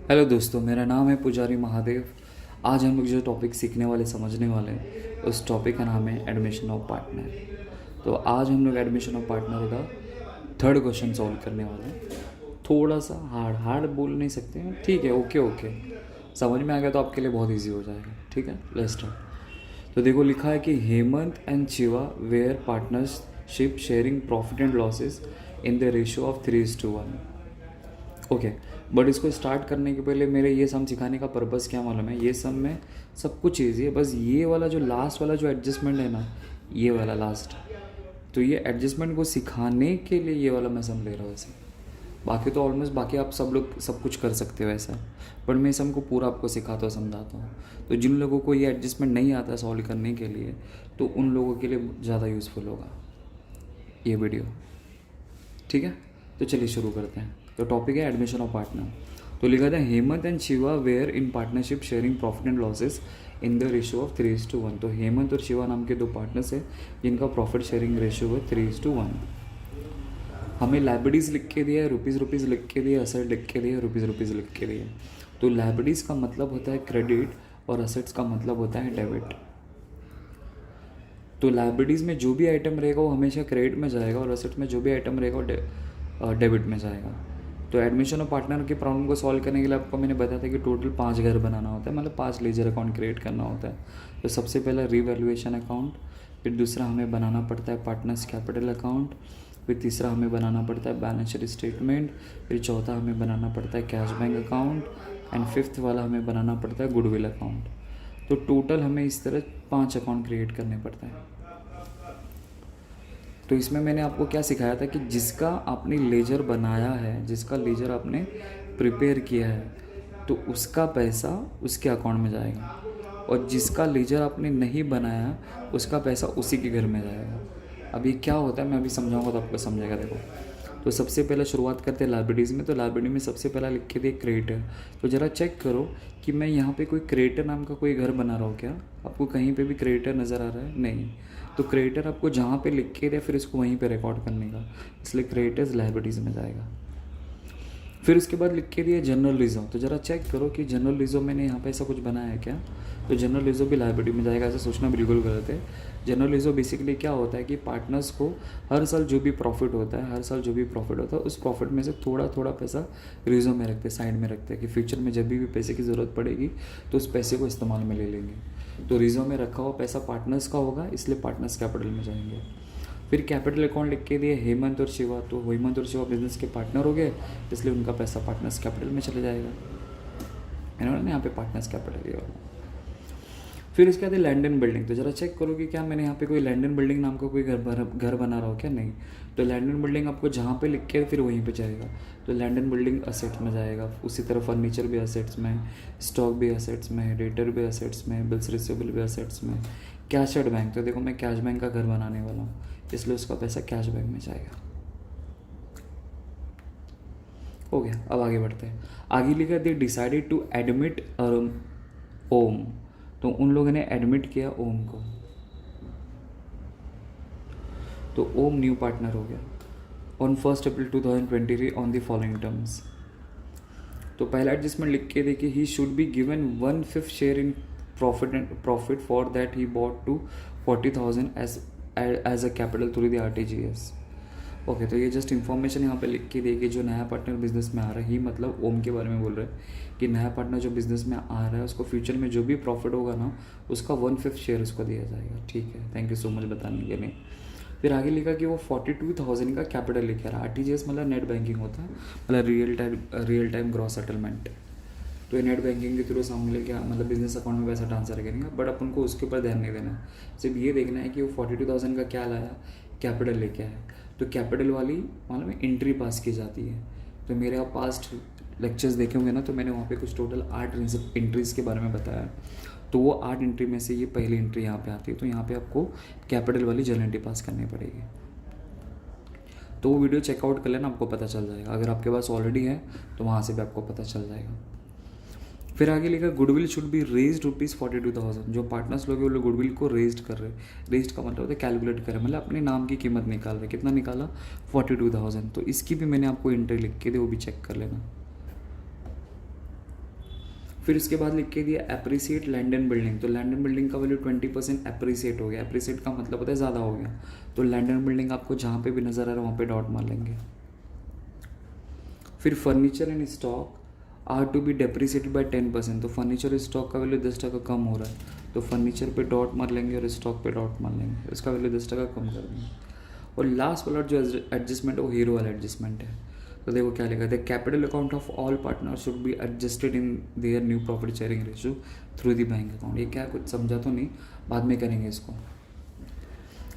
Hello दोस्तों, मेरा नाम है पुजारी महादेव। आज हम लोग जो टॉपिक सीखने वाले समझने वाले हैं उस टॉपिक का नाम है एडमिशन ऑफ पार्टनर। तो आज हम लोग एडमिशन ऑफ पार्टनर का थर्ड क्वेश्चन सॉल्व करने वाले हैं। थोड़ा सा हार्ड हार्ड बोल नहीं सकते हैं, ठीक है, ओके ओके, समझ में आ गया तो आपके लिए बहुत इजी हो जाएगा। ठीक है, लेट्स स्टार्ट। तो देखो, लिखा है कि Hemant and Shiva were partnership sharing profit and losses in the ratio of 3:1। Okay, but इसको स्टार्ट करने के पहले मेरे ये सम सिखाने का पर्पज़ क्या मालूम है? ये सम में सब कुछ ईजी है, बस ये वाला जो लास्ट वाला जो एडजस्टमेंट है ना, ये वाला लास्ट, तो ये एडजस्टमेंट को सिखाने के लिए ये वाला मैं सम ले रहा हूँ ऐसे। बाकी तो ऑलमोस्ट बाकी आप सब लोग सब कुछ कर सकते हो ऐसा, बट मैं सम को पूरा आपको सिखाता हूँ, समझाता हूँ। तो जिन लोगों को ये एडजस्टमेंट नहीं आता सॉल्व करने के लिए, तो उन लोगों के लिए ज़्यादा यूज़फुल होगा ये वीडियो। ठीक है, तो चलिए शुरू करते हैं। तो टॉपिक है एडमिशन ऑफ पार्टनर। तो लिखा था Hemant and Shiva were in partnership sharing profit and losses in the ratio of 3:1। तो हेमंत और शिवा नाम के दो पार्टनर्स हैं जिनका प्रॉफिट शेयरिंग रेशियो है 3:1। हमें लाइबिलिटीज़ लिख के दिया है, रुपीज़ लिख के दिया, असेट लिख के दिया, रुपीज़ लिख के दिया। तो लाइबिलिटीज़ का मतलब होता है क्रेडिट और असेट्स का मतलब होता है डेबिट। तो लाइबिलिटीज़ में जो भी आइटम रहेगा वो हमेशा क्रेडिट में जाएगा और असेट में जो भी आइटम रहेगा वो डेबिट में जाएगा। तो एडमिशन ऑफ पार्टनर के प्रॉब्लम को सॉल्व करने के लिए आपको मैंने बताया था कि टोटल 5 घर बनाना होता है, मतलब 5 लेजर अकाउंट क्रिएट करना होता है। तो सबसे पहला रीवैल्यूएशन अकाउंट, फिर दूसरा हमें बनाना पड़ता है पार्टनर्स कैपिटल अकाउंट, फिर तीसरा हमें बनाना पड़ता है बैलेंस शीट स्टेटमेंट, फिर चौथा हमें बनाना पड़ता है cash bank account, and fifth वाला हमें बनाना पड़ता है गुडविल अकाउंट। तो टोटल हमें इस तरह 5 अकाउंट क्रिएट करने पड़ता है। तो इसमें मैंने आपको क्या सिखाया था कि जिसका आपने लेजर बनाया है, जिसका लेजर आपने प्रिपेयर किया है, तो उसका पैसा उसके अकाउंट में जाएगा, और जिसका लेजर आपने नहीं बनाया उसका पैसा उसी के घर में जाएगा। अभी क्या होता है मैं अभी समझाऊंगा तो आपको समझेगा। देखो, तो सबसे पहले शुरुआत करते हैं लाइबिलिटीज़ में। तो लाइबिलिटी में सबसे पहला लिख के दिए क्रेडिटर। तो ज़रा चेक करो कि मैं यहाँ पे कोई क्रेडिटर नाम का कोई घर बना रहा हूँ क्या? आपको कहीं पे भी क्रेडिटर नज़र आ रहा है? नहीं। तो क्रेडिटर आपको जहाँ पे लिख के दिया फिर इसको वहीं पे रिकॉर्ड करने का, इसलिए क्रेडिटर्स लाइबिलिटीज़ में जाएगा। फिर उसके बाद लिख के दिया जनरल रिजर्व। तो ज़रा चेक करो कि जनरल रिजर्व मैंने यहाँ पे ऐसा कुछ बनाया है क्या? तो जनरल रिजर्व भी लाइबिलिटी में जाएगा। ऐसा सोचना बिल्कुल गलत है। जनरल रिजर्व बेसिकली क्या होता है कि पार्टनर्स को हर साल जो भी प्रॉफिट होता है, उस प्रॉफिट में से थोड़ा थोड़ा पैसा रिजर्व में रखते हैं, साइड में रखते हैं, कि फ्यूचर में जब भी पैसे की ज़रूरत पड़ेगी तो उस पैसे को इस्तेमाल में ले लेंगे। तो रिजर्व में रखा हुआ पैसा पार्टनर्स का होगा, इसलिए पार्टनर्स कैपिटल में जाएंगे। फिर कैपिटल अकाउंट लिख के दिए हेमंत और शिवा। तो हेमंत और शिवा बिजनेस के पार्टनर हो गए, इसलिए उनका पैसा पार्टनर्स कैपिटल में चले जाएगा। इन्होंने यहाँ पे पार्टनर्स कैपिटल लिया। फिर इसके बाद लैंड एंड बिल्डिंग। तो ज़रा चेक करो कि क्या मैंने यहाँ पे कोई लैंड एंड बिल्डिंग नाम का कोई घर बना रहा हो क्या? नहीं। तो लैंड एंड बिल्डिंग आपको जहाँ पे लिख के फिर वहीं पे जाएगा। तो लैंड एंड बिल्डिंग असेट्स में जाएगा। उसी तरह फर्नीचर भी असेट्स में, स्टॉक भी असेट्स में, डेटर भी असेट्स में, बिल्स रिसीवेबल भी असेट्स में। Cash at bank. तो देखो मैं कैश बैंक का घर बनाने वाला हूँ, इसलिए उसका पैसा कैश बैंक में जाएगा। हो गया। अब आगे बढ़ते हैं। आगे लिखा दे डिसाइडेड टू एडमिट ओम। तो उन लोगों ने एडमिट किया ओम को, तो ओम न्यू पार्टनर हो गया on 1 April 2023 on the following terms. तो पहला एडजस्टमेंट लिख के देखिए, he should be given 1/5 share in profit for that he bought to 40,000 as a capital through the RTGS। Okay, तो ये जस्ट इन्फॉर्मेशन यहाँ पे लिख के दिए कि जो नया पार्टनर बिजनेस में आ रहा है, ही मतलब ओम के बारे में बोल रहे हैं कि नया पार्टनर जो बिजनेस में आ रहा है उसको फ्यूचर में जो भी प्रॉफिट होगा ना, उसका 1/5 शेयर उसको दिया जाएगा। ठीक है, थैंक यू सो मच बताने के लिए। फिर आगे लिखा कि वो 42,000 का कैपिटल लेके आ रहा है। RTGS मतलब नेट बैंकिंग होता है, मतलब रियल टाइम ग्रॉस सेटलमेंट। तो ये नेट बैंकिंग के थ्रू सामने क्या मतलब बिजनेस अकाउंट में पैसा ट्रांसफर करेंगे, बट अपन को उसके ऊपर ध्यान नहीं देना है। सिर्फ ये देखना है कि वो 42,000 का क्या लाया, कैपिटल लेके आया। तो कैपिटल वाली मालूम है एंट्री पास की जाती है। तो मेरे आप पास्ट लेक्चर्स देखे होंगे ना, तो मैंने वहाँ पे कुछ टोटल 8 एंट्रीज़ के बारे में बताया। तो वो 8 एंट्री में से ये पहली एंट्री यहाँ पे आती है। तो यहाँ पे आपको कैपिटल वाली जर्नल एंट्री पास करनी पड़ेगी। तो वो वीडियो चेकआउट कर लेना, आपको पता चल जाएगा। अगर आपके पास ऑलरेडी है तो वहाँ से भी आपको पता चल जाएगा। फिर आगे लिखा गुडविल शुड बी रेज्ड ₹42,000। जो पार्टनर्स लोग हैं वो लोग गुडविल को रेज्ड कर रहे हैं। रेज्ड का मतलब होता है कैलकुलेट कर रहे हैं, मतलब अपने नाम की कीमत निकाल रहे हैं। कितना निकाला? 42,000। तो इसकी भी मैंने आपको एंट्री लिख के दी, वो भी चेक कर लेना। फिर उसके बाद लिख के दिया एप्रिसिएट लैंड एंड बिल्डिंग, तो लैंड एंड बिल्डिंग का वैल्यू 20% एप्रिसिएट हो गया। एप्रिसिएट का मतलब होता है ज़्यादा हो गया, तो लैंड एंड बिल्डिंग आपको जहाँ पे भी नज़र आ रहा है वहाँ पे डॉट मार लेंगे। फिर furniture and stock are to be depreciated by 10%, तो फर्नीचर स्टॉक का वैल्यू 10% कम हो रहा है, तो फर्नीचर पे डॉट मार लेंगे और स्टॉक पे डॉट मार लेंगे, उसका वैल्यू 10% कम कर देंगे। और लास्ट वाला जो एडजस्टमेंट है वो हीरो वाला एडजस्टमेंट है। तो देखो क्या लिखा है, capital account of all partner should be adjusted in their new profit sharing ratio through the bank account. ये क्या कुछ समझा तो नहीं, बाद में करेंगे इसको।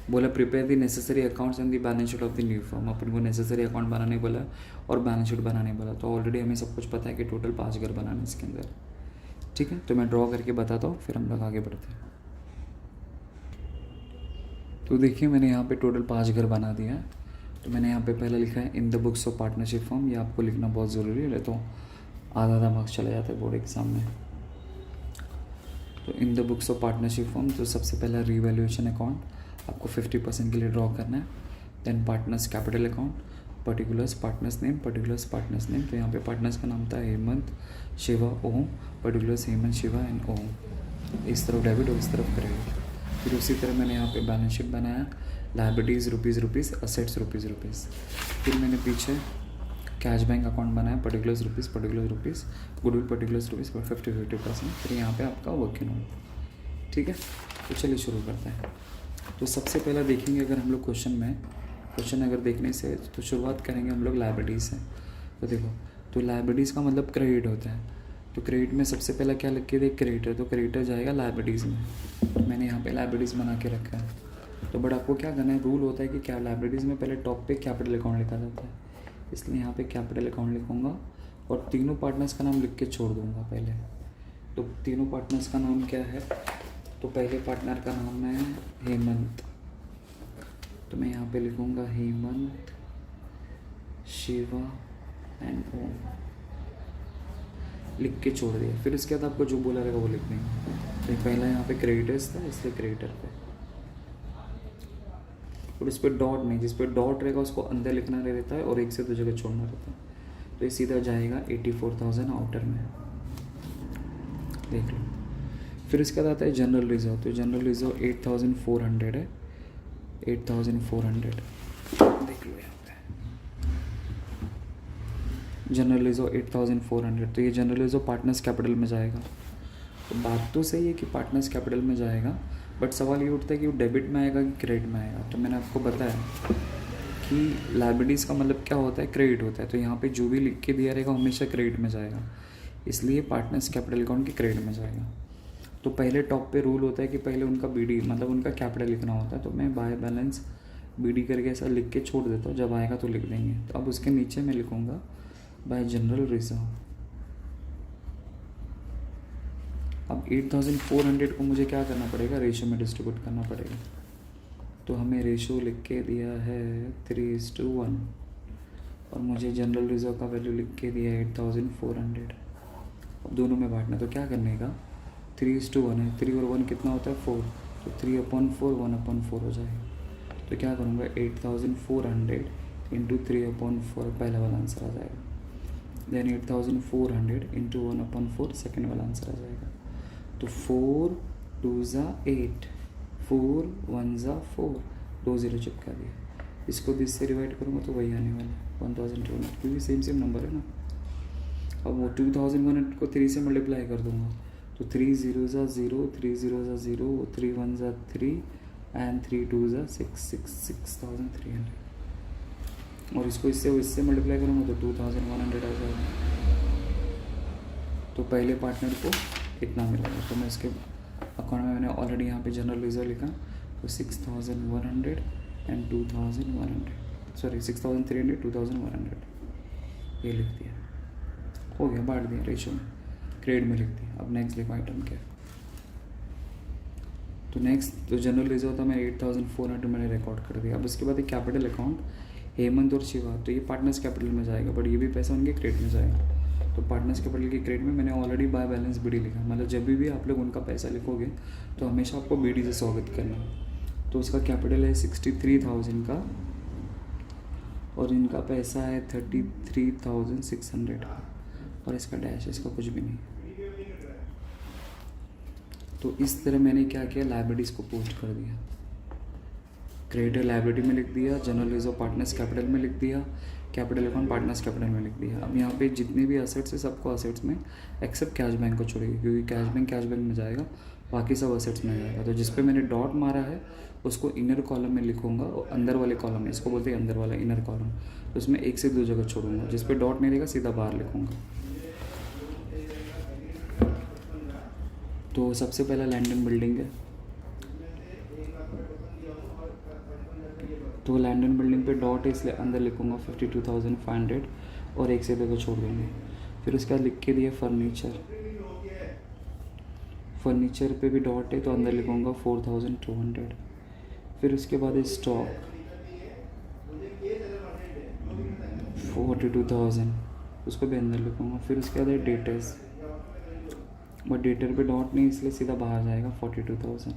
बोला prepare the necessary accounts and the balance sheet of the new firm, अपन को नेसेसरी अकाउंट बनाने बोला और बैलेंस शीट बनाने बोला, तो ऑलरेडी हमें सब कुछ पता है कि टोटल 5 घर बनाने इसके अंदर। ठीक है, तो मैं ड्रॉ करके बताता हूँ, फिर हम लोग आगे बढ़ते हैं। तो देखिए मैंने यहाँ पे टोटल 5 घर बना दिया है। तो मैंने यहाँ पे पहले लिखा है in the books of partnership firm, ये आपको लिखना बहुत ज़रूरी है, तो आधा मार्क्स चला जाता है बोर्ड एग्जाम में। तो in the books of partnership firm, तो सबसे पहला रीवैल्यूएशन अकाउंट आपको 50% के लिए ड्रॉ करना है। Then partners capital account, particulars partners name, particulars partners name, तो यहाँ पे पार्टनर्स का नाम था हेमंत शिवा ओम, पर्टिकुलर्स हेमंत शिवा एंड ओम, इस तरफ डेबिट और इस तरफ क्रेडिट। फिर उसी तरह मैंने यहाँ पे बैलेंस शीट बनाया, लाइबिलिटीज़ रुपीज़, असेट्स रुपीज़। फिर मैंने पीछे कैश बैंक अकाउंट बनाया, particulars rupees, goodwill particulars rupees 50%। फिर यहाँ पे आपका वर्किंग नोट। ठीक है, तो चलिए शुरू करते हैं। तो सबसे पहला देखेंगे अगर हम लोग क्वेश्चन अगर देखने से, तो शुरुआत करेंगे हम लोग लाइबिलिटीज़ से। तो देखो, तो लाइबिलिटीज़ का मतलब क्रेडिट होता है, तो क्रेडिट में सबसे पहला क्या लिख के दे, क्रेडिटर, तो क्रेडिटर जाएगा लाइबिलिटीज़ में। तो मैंने यहाँ पे लाइबिलिटीज़ बना के रखा है। तो बट आपको क्या करना है, रूल होता है कि क्या लाइबिलिटीज़ में पहले टॉप पे कैपिटल अकाउंट लिखा जाता है, इसलिए यहाँ पे कैपिटल अकाउंट लिखूँगा और तीनों पार्टनर्स का नाम लिख के छोड़ दूँगा पहले। तो तीनों पार्टनर्स का नाम क्या है, तो पहले पार्टनर का नाम है हेमंत, तो मैं यहाँ पे लिखूँगा हेमंत शिवा एंड ओम, लिख के छोड़ दिया। फिर इसके बाद आपको जो बोला रहेगा वो लिख देंगे। तो पहला यहाँ पे क्रेडिटर्स था, इसलिए क्रेडिटर पे, और इस पर डॉट नहीं, जिस पर डॉट रहेगा उसको अंदर लिखना रहता है और एक से 2 जगह छोड़ना रहता है। तो ये सीधा जाएगा 84,000 आउटर में, देख लो। फिर इसके बाद आता है जनरल रिजर्व, तो जनरल रिजर्व 8,400 है, 8,400 देख लो यहाँ पे, जनरल रिजर्व 8,400। तो ये जनरल रिजर्व पार्टनर्स कैपिटल में जाएगा। तो बात तो सही है कि पार्टनर्स कैपिटल में जाएगा, बट सवाल ये उठता है कि वो डेबिट में आएगा कि क्रेडिट में आएगा। तो मैंने आपको बताया कि लाइबिलिटीज़ का मतलब क्या होता है, क्रेडिट होता है, तो यहाँ पे जो भी लिख के दिया रहेगा हमेशा क्रेडिट में जाएगा, इसलिए पार्टनर्स कैपिटल अकाउंट के क्रेडिट में जाएगा। तो पहले टॉप पे रूल होता है कि पहले उनका बीडी मतलब उनका कैपिटल लिखना होता है, तो मैं बाय बैलेंस बीडी करके ऐसा लिख के छोड़ देता हूँ, जब आएगा तो लिख देंगे। तो अब उसके नीचे मैं लिखूँगा बाय जनरल रिजर्व। अब 8,400 को मुझे क्या करना पड़ेगा, रेशियो में डिस्ट्रीब्यूट करना पड़ेगा। तो हमें रेशियो लिख के दिया है 3:1 और मुझे जनरल रिजर्व का वैल्यू लिख के दिया है 8,400। अब दोनों में बांटना, तो क्या करने का, 3:1 है, 3 और 1 कितना होता है 4, तो 3/4 1/4 हो जाएगा। तो क्या करूँगा 8,400 इंटू 3/4 पहला वाला आंसर आ जाएगा, देन 8,400 इंटू 1/4 सेकेंड वाला आंसर आ जाएगा। तो 4 2 8, 4 1 4, 2 0 चिपका दिया। इसको 20 से डिवाइड करूँगा तो वही आने वाला है 1,200, क्योंकि सेम नंबर है ना। अब वो 2,100 को 3 से मल्टीप्लाई कर दूँगा, तो 3 0 0, 3 0 0, 3 1 3 एंड 3 2 6,300। और इसको इससे मल्टीप्लाई करूँगा तो 2,100 आ जाएगा। तो पहले पार्टनर को इतना मिलेगा। तो मैं इसके अकाउंट में मैंने ऑलरेडी यहाँ पे जनरल रिजर्व लिखा, तो 6,100 एंड 2,100, सॉरी 6,300 2,100 ये लिख दिया, हो गया, बांट दिया रेशियो में, क्रेडिट में लिख दिया। अब नेक्स्ट देखो आइटम क्या है। तो नेक्स्ट तो जनरल रिजर्व था, मैंने 8,400 मैंने रिकॉर्ड कर दिया। अब उसके बाद एक कैपिटल अकाउंट हेमंत और शिवा, तो ये पार्टनर्स कैपिटल में जाएगा, बट ये भी पैसा उनके क्रेडिट में जाएगा। तो पार्टनर्स कैपिटल के क्रेडिट में मैंने ऑलरेडी बाय बैलेंस बीडी लिखा, मतलब जब भी आप लोग उनका पैसा लिखोगे तो हमेशा आपको बीडी से स्वागत करना है। तो उसका कैपिटल है 63,000 का और इनका पैसा है 33,600 और इसका डैश, इसका कुछ भी नहीं। तो इस तरह मैंने क्या किया, लाइबिलिटीज़ को पोस्ट कर दिया। क्रेडिटर लाइबिलिटी में लिख दिया, जनरल रिजर्व पार्टनर्स कैपिटल में लिख दिया, कैपिटल अकाउंट पार्टनर्स कैपिटल में लिख दिया। अब यहाँ पे जितने भी असेट्स है सबको असेट्स में एक्सेप्ट कैश बैंक को छोड़ेगी, क्योंकि कैश बैंक में जाएगा, बाकी सब असेट्स में जाएगा। तो जिस पे मैंने डॉट मारा है उसको इनर कॉलम में लिखूंगा, और अंदर वाले कॉलम में, इसको बोलते हैं अंदर वाला इनर कॉलम, तो उसमें 1 से 2 जगह छोड़ूंगा। जिस पे डॉट नहीं रहेगा सीधा बाहर लिखूंगा। तो सबसे पहला लैंड एंड बिल्डिंग है, तो लैंड एंड बिल्डिंग पे डॉट है इसलिए अंदर लिखूंगा 52,500 और 1 से 2 को छोड़ देंगे। फिर उसके बाद लिख के दिया फर्नीचर, फर्नीचर पे भी डॉट है तो अंदर लिखूंगा 4,200। फिर उसके बाद स्टॉक 42,000, उसको भी अंदर लिखूंगा। फिर उसके बाद डेटर्स, बट डेटर पे डॉट नहीं इसलिए सीधा बाहर जाएगा 42,000।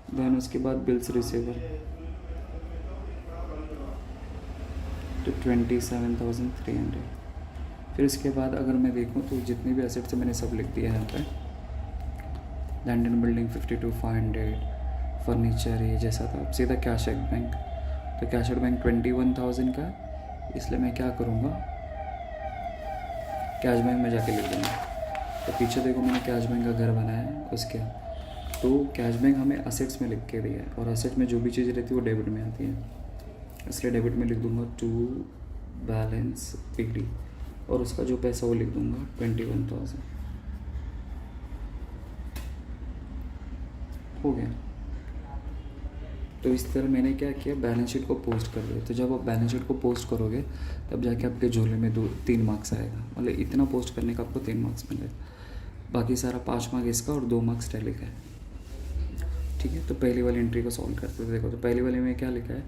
देन उसके बाद बिल्स रिसीवर तो 27,300। फिर इसके बाद अगर मैं देखूं तो जितने भी एसेट्स मैंने सब लिख दिया है यहाँ पे। लैंड एंड बिल्डिंग 52,500, फर्नीचर ये जैसा था। अब सीधा कैश एट बैंक, तो कैश एट बैंक 21,000 का, इसलिए मैं क्या करूँगा, कैश बैंक में जाके लिख दूँगा। तो पीछे देखो मैंने कैश बैंक का घर बनाया है उसके, तो कैश बैंक हमें असेट्स में लिख के दिया है, और असेट में जो भी चीज़ रहती है वो डेबिट में आती है, इसलिए डेबिट में लिख दूँगा टू बैलेंस पीडी, और उसका जो पैसा वो लिख दूँगा 21,000। हो गया। तो इस तरह मैंने क्या किया, बैलेंस शीट को पोस्ट कर दिया। तो जब आप बैलेंस शीट को पोस्ट करोगे तब जाके आपके झोले में 3 मार्क्स आएगा, मतलब इतना पोस्ट करने का आपको 3 मार्क्स मिलेगा, बाकी सारा 5 मार्क्स इसका और 2 मार्क्स टैली का है। ठीक है, तो पहली वाली एंट्री को सॉल्व करते हैं। देखो तो पहली वाले में क्या लिखा है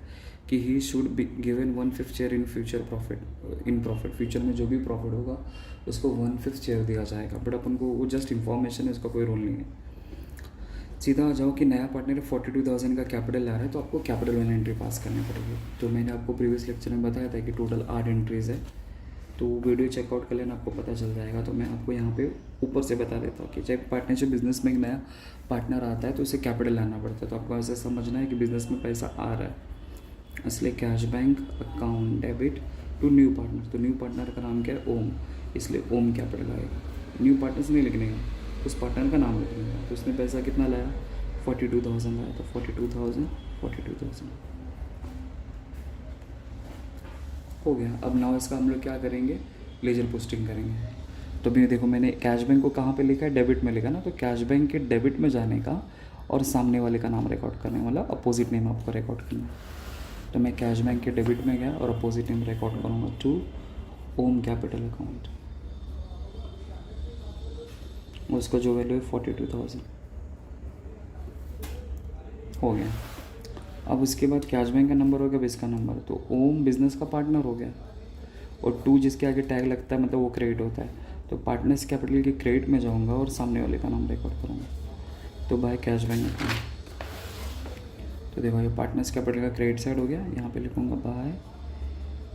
कि ही should be given 1/5 share in future profit, future में जो भी प्रॉफिट होगा उसको 1/5 शेयर दिया जाएगा। बट अपन को वो जस्ट इन्फॉर्मेशन है, उसका कोई रोल नहीं है। सीधा आ जाओ कि नया पार्टनर 42,000 का कैपिटल ला रहा है, तो आपको कैपिटल वाली एंट्री पास करनी पड़ेगी। तो मैंने आपको प्रीवियस लेक्चर में बताया था कि टोटल 8 एंट्रीज़ है, तो वीडियो चेकआउट कर लेना, आपको पता चल जाएगा। तो मैं आपको यहाँ पे ऊपर से बता देता हूँ कि चाहे पार्टनरशिप बिजनेस में एक नया पार्टनर आता है तो उसे कैपिटल लाना पड़ता है। तो आपको ऐसा समझना है कि बिजनेस में पैसा आ रहा है, इसलिए cash bank account debit to new partner. तो न्यू पार्टनर का नाम क्या है, ओम, इसलिए ओम कैपिटल आएगा। न्यू पार्टनर्स नहीं लिखने का, उस पार्टनर का नाम लिखने का। तो उसने पैसा कितना लाया, 42,000 लाया, तो 42,000 हो गया। अब नाउ इसका हम लोग क्या करेंगे, लेजर पोस्टिंग करेंगे। तो भी देखो मैंने कैश बैंक को कहाँ पे लिखा है, डेबिट में लिखा ना, तो कैश बैंक के डेबिट में जाने का और सामने वाले का नाम रिकॉर्ड करने वाला, अपोजिट नेम आपको रिकॉर्ड करना है। तो मैं कैश बैंक के डेबिट में गया और अपोजिट नेम रिकॉर्ड करूँगा टू ओम कैपिटल अकाउंट, उसका जो वैल्यू है 42,000 हो गया। अब उसके बाद कैश बैंक का नंबर हो गया, इसका नंबर, तो ओम बिजनेस का पार्टनर हो गया, और 2 जिसके आगे टैग लगता है मतलब वो क्रेडिट होता है। तो पार्टनर्स कैपिटल के क्रेडिट में जाऊंगा और सामने वाले का नाम रिकॉर्ड करूँगा, तो बाय कैश बैंक अकाउंट। तो देखो ये पार्टनर्स कैपिटल का क्रेडिट साइड हो गया, यहाँ पे लिखूँगा बाय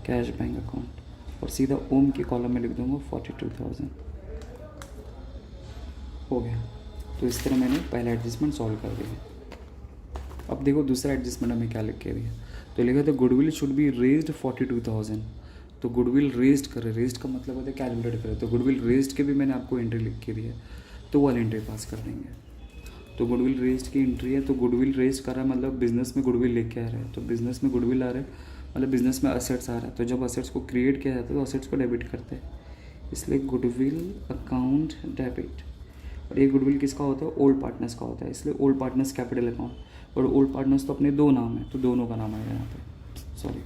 कैश बैंक अकाउंट, और सीधा ओम की कॉलम में लिख दूँगा 42,000 हो गया। तो इस तरह मैंने पहला एडजस्टमेंट सॉल्व कर दिया। अब देखो दूसरा एडजस्टमेंट हमें क्या लिख के दिया, तो लिखा था गुडविल शुड बी रेज्ड 42,000। तो गुडविल रेज्ड करे, रेज्ड का मतलब होता है कैलकुलेट करे, तो गुडविल रेज्ड के भी मैंने आपको एंट्री लिख के दी है, तो वाली एंट्री पास कर देंगे। तो गुडविल रेज्ड की एंट्री है, तो गुडविल रेज्ड कर रहा है मतलब बिजनेस में गुडविल लेके आ रहा है, तो बिजनेस में गुडविल आ रहा है मतलब बिजनेस में असेट्स आ रहा है। तो जब असेट्स को क्रिएट किया जाता है तो असेट्स को डेबिट करते हैं, इसलिए गुडविल अकाउंट डेबिट। और ये गुडविल किसका होता है, ओल्ड पार्टनर्स का होता है, इसलिए ओल्ड पार्टनर्स कैपिटल अकाउंट। और ओल्ड पार्टनर्स तो अपने 2 नाम है, तो दोनों का नाम आएगा यहाँ पे। सॉरी,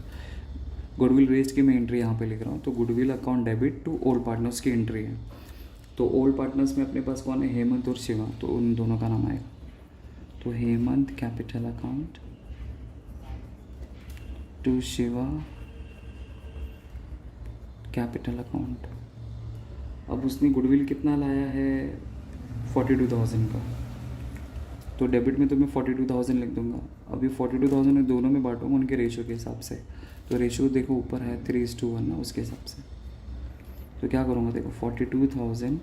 गुडविल रेज्ड की मैं एंट्री यहाँ पे लिख रहा हूँ, तो goodwill account debit to old partners की एंट्री है। तो ओल्ड पार्टनर्स में अपने पास कौन है, हेमंत और शिवा, तो उन दोनों का नाम आएगा। तो Hemant capital account to Shiva capital account. अब उसने गुडविल कितना लाया है, 42,000 का, तो डेबिट में तो मैं 42,000 लिख दूंगा। अभी 42,000 में दोनों में बांटूंगा उनके रेशियो के हिसाब से, तो रेशियो देखो ऊपर है 3:1 ना, उसके हिसाब से। तो क्या करूँगा, देखो 42,000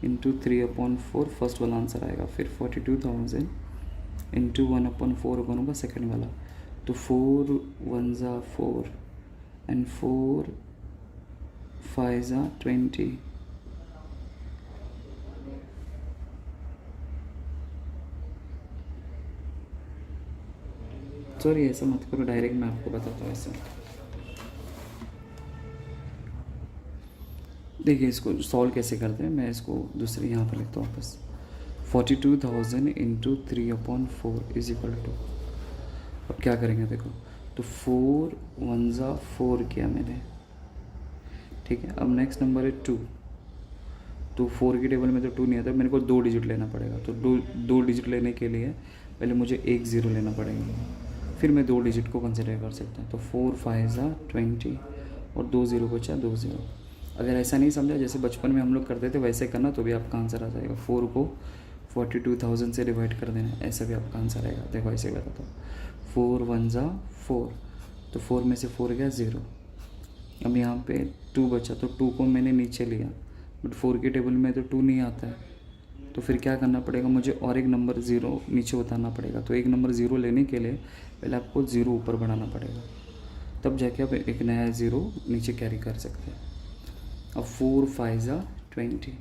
इंटू 3/4 फर्स्ट वाला आंसर आएगा, फिर 42,000 इंटू 1/4 करूँगा सेकेंड वाला, तो 4 1 ज़ा 4 एंड 4 5 ज़ा 20। सॉरी ऐसा मत करो, डायरेक्ट मैं आपको बताता हूँ ऐसा। देखिए इसको सॉल्व कैसे करते हैं, मैं इसको दूसरी यहाँ पर लिखता हूँ वापस। 42,000 इंटू 3/4 इज इक्वल टू, अब क्या करेंगे देखो, तो 4 1 ज़ा 4 किया मैंने, ठीक है। अब नेक्स्ट नंबर है 2, तो 4 की टेबल में तो 2 नहीं आता, मेरे को 2 डिजिट लेना पड़ेगा। तो दो डिजिट लेने के लिए पहले मुझे एक ज़ीरो लेना पड़ेगा, फिर मैं 2 डिजिट को कंसिडर कर सकता हूँ। तो 4 5 ज़ा 20 और 2 ज़ीरो बचा 2 ज़ीरो। अगर ऐसा नहीं समझा, जैसे बचपन में हम लोग करते थे वैसे करना, तो भी आपका आंसर आ जाएगा। 4 को 42,000 से डिवाइड कर देना, ऐसा भी आपका आंसर आएगा। देखो ऐसे बताता हूँ, 4 1 ज़ा 4, तो 4 में से 4 गया 0। अब यहाँ पे 2 बचा, तो 2 को मैंने नीचे लिया, बट 4 की टेबल में तो 2 नहीं आता है, तो फिर क्या करना पड़ेगा मुझे, और एक नंबर 0 नीचे उतारना पड़ेगा। तो एक नंबर 0 लेने के लिए पहले आपको 0 ऊपर बढ़ाना पड़ेगा, तब जाके आप एक नया 0 नीचे कैरी कर सकते हैं। अब 4 5 ज़ा 20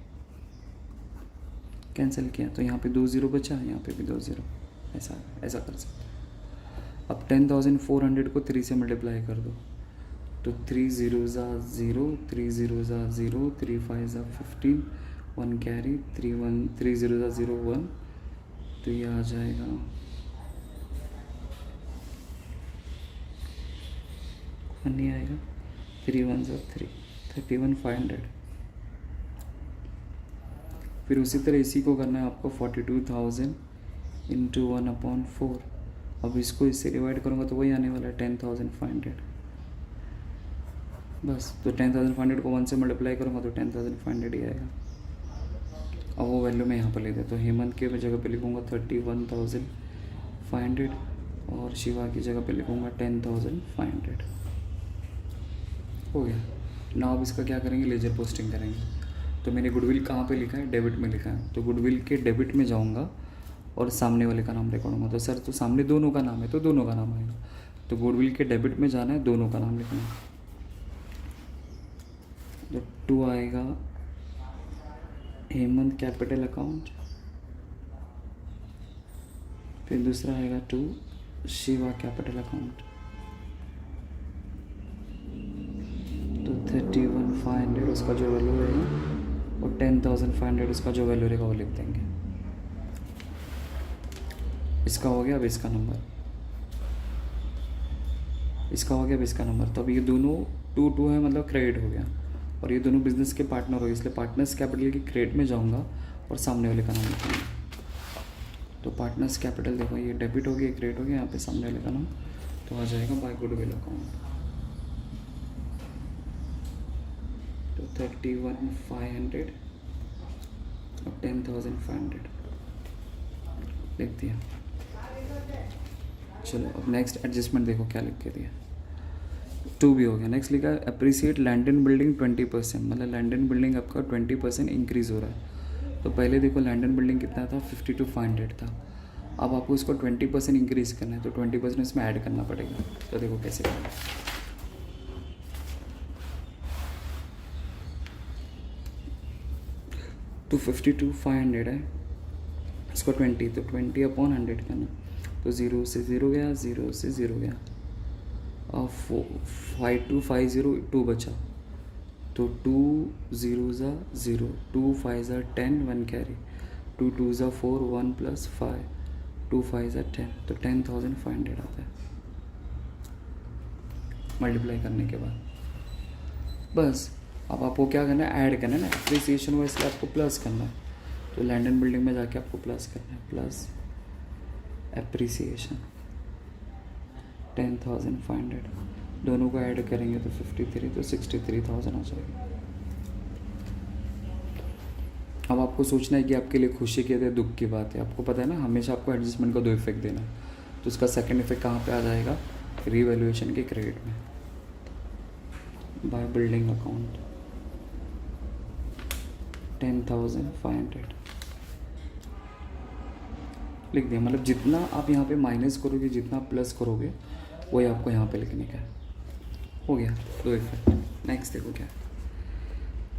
कैंसिल किया, तो यहाँ पे 2 ज़ीरो बचा, यहाँ पे भी 2 ज़ीरो, ऐसा ऐसा कर सकते हैं। अब 10,400 को 3 से मल्टीप्लाई कर दो, तो 3 0 ज़ा 0, 3 0 ज़ा 0, 3 5 ज़ा 15, 1 कैरी, 3 0 ज़ा 0 1, तो ये आ जाएगा 1 नहीं आएगा, 3 1 ज़ा 3, 31,500। फिर उसी तरह इसी को करना है आपको, 42,000 इंटू 1/4। अब इसको इससे डिवाइड करूँगा तो वही आने वाला है 10,500 बस। तो 10,500 को 1 से मल्टीप्लाई करूँगा तो 10,500 ही आएगा। अब वो वैल्यू मैं यहाँ पर ले देता हूँ। हेमंत के जगह पे लिखूँगा 31,500 और शिवा की जगह पे लिखूँगा 10,500। हो गया। ना अब इसका क्या करेंगे, लेजर पोस्टिंग करेंगे। तो मैंने गुडविल कहाँ पे लिखा है, डेबिट में लिखा है, तो गुडविल के डेबिट में जाऊँगा और सामने वाले का नाम रिकॉर्ड होगा। तो सर तो सामने दोनों का नाम है, तो दोनों का नाम आएगा। तो गुडविल के डेबिट में जाना है, दोनों का नाम लिखना है। तो 2 आएगा हेमंत कैपिटल अकाउंट, फिर दूसरा आएगा 2 शिवा कैपिटल अकाउंट। तो 31,500 उसका जो वैल्यू रहेगा और 10,500 उसका जो वैल्यू रहेगा वो लिख देंगे। इसका हो गया, अब इसका नंबर, इसका हो गया, अब इसका नंबर। तो अब ये दोनों 2 है, मतलब क्रेडिट हो गया, और ये दोनों बिजनेस के पार्टनर हो गए, इसलिए पार्टनर्स कैपिटल की क्रेडिट में जाऊंगा और सामने वाले का नाम लिखूंगा। तो पार्टनर्स कैपिटल देखो, ये डेबिट हो गया, क्रेडिट हो गया, यहाँ पे सामने वाले का नाम तो आ जाएगा बाय गुडविल अकाउंट। तो 31,500 और 10,500 लिख दिया। चलो अब नेक्स्ट एडजस्टमेंट देखो क्या लिख के दिया। 2 भी हो गया। नेक्स्ट लिखा है अप्रिसिएट लैंड एंड बिल्डिंग 20%, मतलब लैंड एंड बिल्डिंग आपका 20% इंक्रीज़ हो रहा है। तो पहले देखो लैंड एंड बिल्डिंग कितना था, 52,500 था। अब आपको इसको 20% इंक्रीज़ करना है, तो 20% इसमें ऐड करना पड़ेगा। तो देखो कैसे करना है। तो 52,500 है, इसको 20, तो 20/100 करना। तो 0 से 0 गया, 0 से 0 गया, और 5250 2 बचा, तो 2 0 ज़ा 0, 2 5 ज़ा 10, 1 कैरी, 2 2 ज़ा 4, 1 + 5, 2 5 ज़ा 10, तो 10,500 आता है मल्टीप्लाई करने के बाद। बस अब आपको क्या करना है, ऐड करना है ना, एप्रिसिएशन हुआ इसलिए आपको प्लस करना है। तो लैंड एंड बिल्डिंग में जाके आपको प्लस करना है, प्लस एप्रिसिएशन 10,500, दोनों को ऐड करेंगे तो 53, तो 63,000 आ जाएगा। अब आपको सोचना है कि आपके लिए खुशी की है दुख की बात है। आपको पता है ना, हमेशा आपको एडजस्टमेंट का 2 इफेक्ट देना है। तो उसका सेकंड इफेक्ट कहाँ पे आ जाएगा, रीवैल्यूएशन के क्रेडिट में बाय बिल्डिंग अकाउंट 10,500 लिख दिया। मतलब जितना आप यहाँ पे माइनस करोगे, जितना प्लस करोगे, वही आपको यहाँ पे लिखने का है। हो गया दो इफेक्ट। नेक्स्ट देखो क्या है।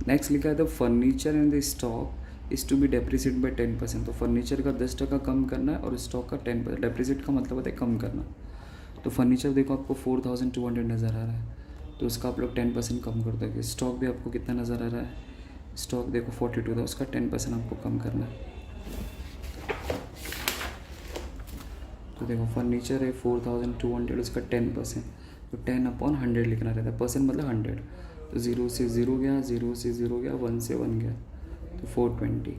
नेक्स्ट लिखा है the furniture and the stock is to be depreciate by 10%। तो फर्नीचर का 10% कम करना है और स्टॉक का 10%। डेप्रिसिएट का मतलब होता है कम करना। तो फर्नीचर देखो आपको 4,200 नज़र आ रहा है, तो उसका आप लोग 10% कम कर दोगे। स्टॉक भी आपको कितना नज़र आ रहा है, स्टॉक देखो 42 था, उसका 10% आपको कम करना है। तो देखो फर्नीचर है 4,200, उसका 10%, तो 10/100 लिखना रहता है। परसेंट मतलब 100। तो 0 से 0 गया, 0 से 0 गया, 1 से 1 गया, तो 420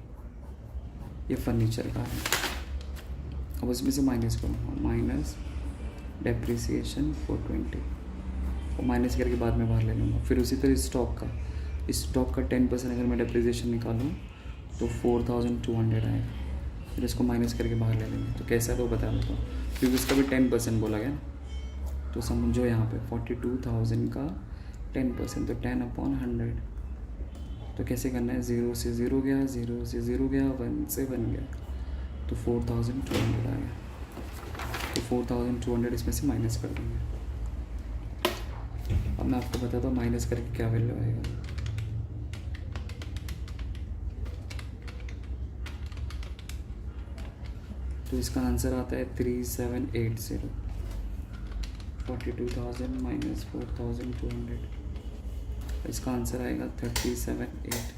ये फर्नीचर का है। अब उसमें से माइनस करूँगा, माइनस डेप्रिसिएशन 420, और माइनस करके बाद में बाहर ले लूँगा। फिर उसी तरह स्टॉक का 10% अगर मैं डेप्रिसिएशन निकालूँ तो 4,200 आएगा। फिर इसको माइनस करके बाहर ले लेंगे। तो कैसा है तो बता देता हूँ, क्योंकि इसका भी 10% बोला गया ना। तो समझो यहाँ पे 42,000 का 10%, तो 10/100। तो कैसे करना है, 0 से 0 गया, 0 से 0 गया, 1 से 1 गया, तो 4,200 आ गया। तो 4,200 इसमें से माइनस कर देंगे। अब मैं आपको बताता हूँ माइनस करके क्या वैल्यू आएगा। तो इसका आंसर आता है 3780। 42,000 माइनस 4,200, इसका आंसर आएगा 378।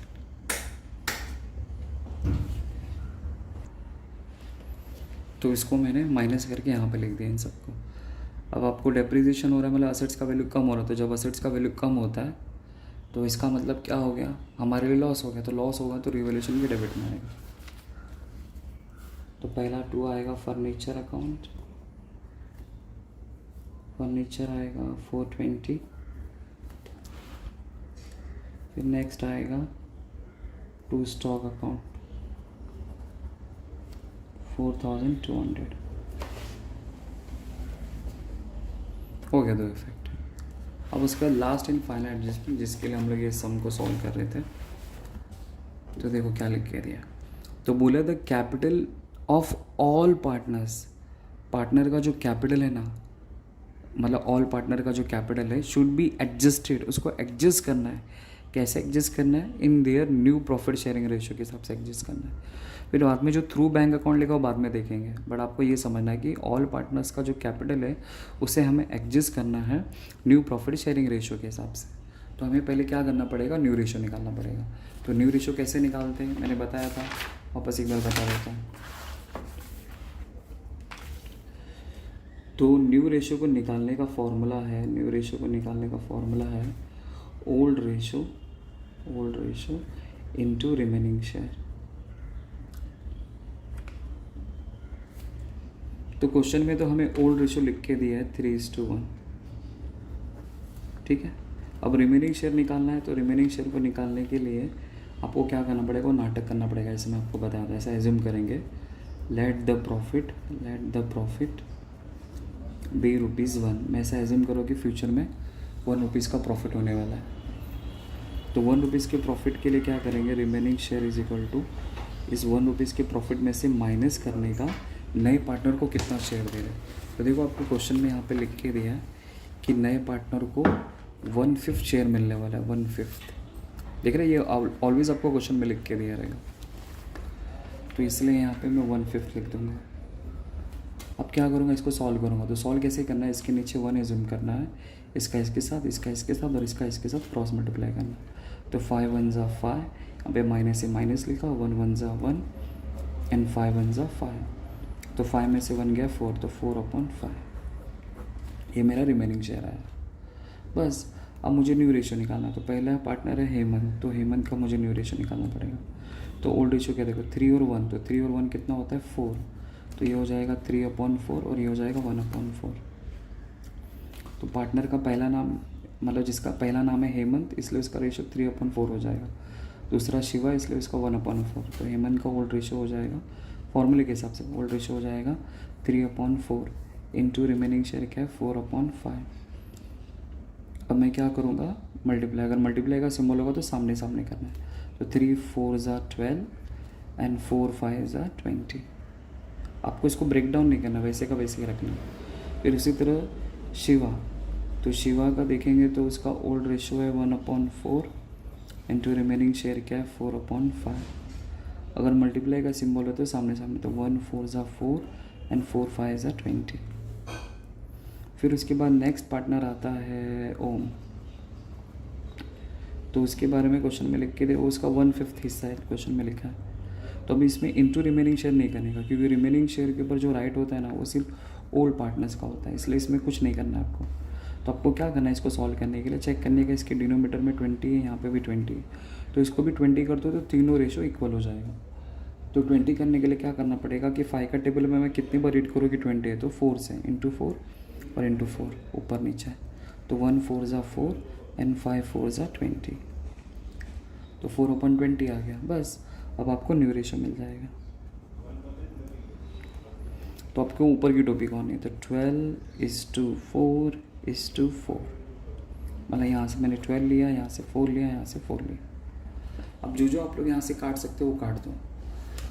तो इसको मैंने माइनस करके यहाँ पे लिख दिया इन सबको। अब आपको डेप्रिसिएशन हो रहा है, मतलब असेट्स का वैल्यू कम हो रहा है। तो जब असेट्स का वैल्यू कम होता है तो इसका मतलब क्या हो गया, हमारे लिए लॉस हो गया। तो लॉस होगा तो रिवैल्यूएशन भी डेबिट में आएगा। तो पहला 2 आएगा फर्नीचर अकाउंट, फर्नीचर आएगा 420। फिर नेक्स्ट आएगा 2 स्टॉक अकाउंट 4,200। हो गया दो इफेक्ट। अब उसका लास्ट एंड फाइनल एडजस्टमेंट, जिसके लिए हम लोग ये सम को सॉल्व कर रहे थे। तो देखो क्या लिख के दिया। तो बोला the capital of all partners, partner का जो कैपिटल है ना, मतलब ऑल पार्टनर का जो कैपिटल है, शुड बी एडजस्टेड, उसको एडजस्ट करना है। कैसे एडजस्ट करना है, in their new profit sharing ratio के हिसाब से एडजस्ट करना है। फिर बाद में जो थ्रू बैंक अकाउंट लिखा वो बाद में देखेंगे, बट आपको ये समझना है कि ऑल पार्टनर्स का जो कैपिटल है उसे हमें एडजस्ट करना है न्यू प्रॉफिट शेयरिंग रेशियो के हिसाब से। तो हमें पहले क्या करना पड़ेगा, न्यू रेशियो निकालना पड़ेगा। तो न्यू रेशियो कैसे निकालते हैं मैंने बताया था, वापस एक बार बता देता हूँ। तो न्यू रेशियो को निकालने का फॉर्मूला है, न्यू रेशियो को निकालने का फॉर्मूला है old ratio into remaining share. तो क्वेश्चन में तो हमें ओल्ड रेशियो लिख के दिया है 3:1, ठीक है। अब रिमेनिंग शेयर निकालना है, तो रिमेनिंग शेयर को निकालने के लिए आपको क्या करना पड़ेगा, वो नाटक करना पड़ेगा। ऐसे मैं आपको बताया था, ऐसा एज्यूम करेंगे, लेट द प्रॉफिट बी ₹1। मैं ऐसा एज्यूम करो कि फ्यूचर में ₹1 का प्रॉफिट होने वाला है। तो ₹1 के प्रॉफिट के लिए क्या करेंगे, remaining share is equal to इस ₹1 के प्रॉफिट में से माइनस करने का नए पार्टनर को कितना शेयर दे रहे हैं। तो देखो आपको क्वेश्चन में यहाँ पे लिख के दिया है कि नए पार्टनर को 1/5 शेयर मिलने वाला है, 1/5। देख रहे हैं, ये ऑलवेज आपको क्वेश्चन में लिख के दिया रहेगा। तो इसलिए यहाँ पे मैं 1/5 लिख दूँगा। अब क्या करूँगा, इसको सॉल्व करूँगा। तो सॉल्व कैसे करना है, इसके नीचे 1 एज्यूम करना है, इसका इसके साथ, इसका इसके साथ और इसका इसके साथ क्रॉस मल्टीप्लाई करना। तो 5 1 ज़ा 5, यहाँ पे माइनस से माइनस लिखा, 1 1 ज़ा 1 एंड 5 1 ज़ा 5। तो 5 में से 1 गया 4, तो 4/5 ये मेरा रिमेनिंग शेयर आया। बस अब मुझे न्यू रेशियो निकालना है। तो पहला पार्टनर है हेमंत, तो हेमंत का मुझे न्यू रेशियो निकालना पड़ेगा। तो ओल्ड रेशियो क्या देखो 3 और 1, तो 3 और 1 कितना होता है 4, तो ये हो जाएगा 3/4 और ये हो जाएगा 1/4। तो पार्टनर का पहला नाम, मतलब जिसका पहला नाम है हेमंत, इसलिए उसका रेशियो 3/4 हो जाएगा। दूसरा शिवा, इसलिए उसका 1/4। तो हेमंत का ओल्ड रेशियो हो जाएगा फॉर्मूले के हिसाब से, ओल्ड रेशियो हो जाएगा 3/4 इंटू रिमेनिंग शेयर क्या है 4/5। अब मैं क्या करूँगा, मल्टीप्लाई, अगर मल्टीप्लाई का सिंबल होगा तो सामने सामने करना है। तो 3 4 12 एंड 4 5 20। आपको इसको ब्रेक डाउन नहीं करना, वैसे का वैसे ही रखना। फिर उसी तरह शिवा, तो शिवा का देखेंगे तो उसका ओल्ड रेशो है 1/4 इंटू रिमेनिंग शेयर क्या है 4/5। अगर मल्टीप्लाई का सिंबल है तो सामने सामने, तो 1 4 4 एंड 4 5 20। फिर उसके बाद नेक्स्ट पार्टनर आता है ओम, तो उसके बारे में क्वेश्चन में लिख के दे, उसका 1/5 हिस्सा है क्वेश्चन में लिखा है। तो अभी इसमें इंटू रिमेनिंग शेयर नहीं करने का, क्योंकि रिमेनिंग शेयर के ऊपर जो राइट होता है ना वो सिर्फ ओल्ड पार्टनर्स का होता है, इसलिए इसमें कुछ नहीं करना है आपको। तो आपको क्या करना है, इसको सॉल्व करने के लिए चेक करने का, इसके डिनोमीटर में 20 है, यहाँ पे भी 20 है, तो इसको भी 20 कर दो तो तीनों रेशो इक्वल हो जाएगा। तो 20 करने के लिए क्या करना पड़ेगा कि 5 का टेबल में मैं कितनी बार रीड करूँ कि 20 है, तो 4 से इंटू 4 और इंटू 4 ऊपर नीचे, तो 1 4 4 एंड 5 4 20, तो 4/20 आ गया। बस अब आपको न्यू रेशो मिल जाएगा। तो आपको ऊपर की टोपी कौन है, तो 12:4:4, मतलब यहाँ से मैंने 12 लिया, यहाँ से 4 लिया, यहाँ से 4 लिया। अब जो जो आप लोग यहाँ से काट सकते हो वो काट दो।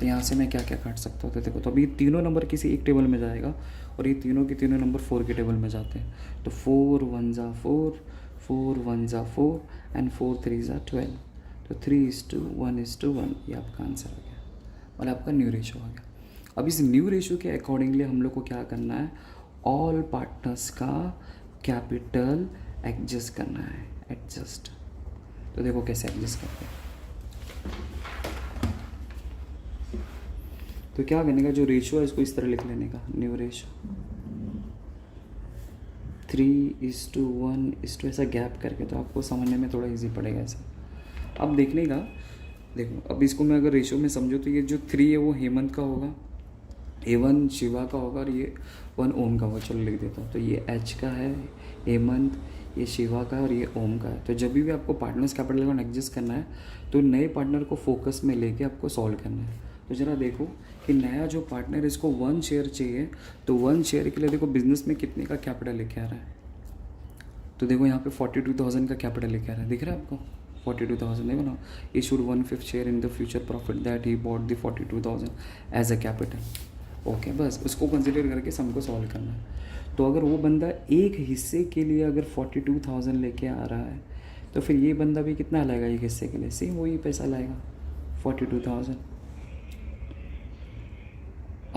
तो यहाँ से मैं क्या क्या काट सकता हूँ, तो देखो, तो अभी तीनों नंबर किसी एक टेबल में जाएगा और ये तीनों के तीनों नंबर 4 के टेबल में जाते हैं। तो 4 1 4, 4 1 4 एंड 4 3 12, तो 3:1:1, ये आपका आंसर हो गया, मतलब आपका न्यू रेशो आ गया। अब इस न्यू रेशो के अकॉर्डिंगली हम लोग को क्या करना है, ऑल पार्टनर्स का कैपिटल एडजस्ट करना है, एडजस्ट। तो देखो कैसे एडजस्ट करते हैं। तो क्या करने का, जो रेशो है इसको इस तरह लिख लेने का, न्यू रेशो 3:1 ऐसा गैप करके, तो आपको समझने में थोड़ा इजी पड़ेगा ऐसा। अब देखने का, देखो अब इसको मैं अगर रेशो में समझो तो ये जो 3 है वो हेमंत का होगा, A1 शिवा का होगा और ये 1 ओम का होगा। चलो लिख देता हूँ। तो ये H का है हेमंत, ये शिवा का है और ये ओम का है। तो जब भी आपको पार्टनर्स कैपिटल अकाउंट एडजस्ट करना है तो नए पार्टनर को फोकस में लेके आपको सॉल्व करना है। तो ज़रा देखो कि नया जो पार्टनर है इसको 1 शेयर चाहिए, तो 1 शेयर के लिए देखो बिजनेस में कितने का कैपिटल लेके आ रहा है। तो देखो यहाँ पे 42,000 का कैपिटल लेके आ रहा है, दिख रहा है आपको 42,000, देखो ना, issued 1/5 share in the future profit that he bought the 42,000 as a capital. Okay, बस उसको कंसिडर करके हमको सॉल्व करना है। तो अगर वो बंदा एक हिस्से के लिए अगर 42,000 लेके आ रहा है तो फिर ये बंदा भी कितना लाएगा एक हिस्से के लिए, सेम वही पैसा लाएगा 42,000।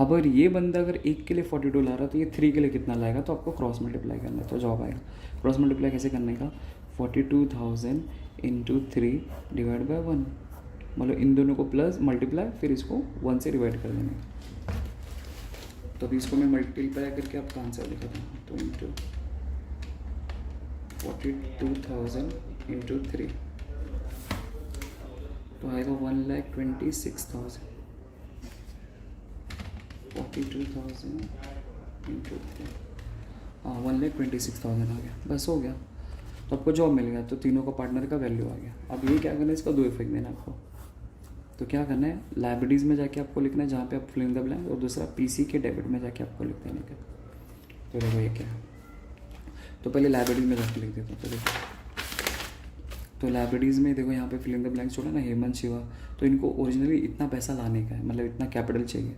अब अगर ये बंदा अगर एक के लिए 42 ला रहा है तो ये 3 के लिए कितना लाएगा, तो आपको क्रॉस मल्टीप्लाई करना है, तो जवाब आएगा। क्रॉस मल्टीप्लाई कैसे करने का, 42,000 इंटू 3 डिवाइड बाई 1, मतलब इन दोनों को प्लस मल्टीप्लाई फिर इसको 1 से डिवाइड कर देने का। तो अभी इसको मैं मल्टीप्लाई करके आपका आंसर दिखाता हूँ। तो इंटू 42,000 इंटू 3, तो आएगा 1,26,000। 42,000 इंटू 3, हाँ 1,26,000 आ गया, बस हो गया। तो आपको जॉब मिल गया, तो तीनों का पार्टनर का वैल्यू आ गया। अब ये क्या करना है, इसका 2 इफेक्ट देना आपको। तो क्या करना है, लाइब्रेरीज में जाके आपको लिखना है जहाँ पे आप फिल इन द ब्लैंक, और दूसरा पीसी के डेबिट में जाके आपको लिख देने का। तो देखो ये क्या है, तो पहले लाइब्रेरीज में जाके लिख देता हूँ। तो देखो, तो लाइब्रेरीज में देखो यहाँ पे फिल इन द ब्लैंक छोड़ा ना, हेमंत शिवा, तो इनको ओरिजिनली इतना पैसा लाने का है, मतलब इतना कैपिटल चाहिए।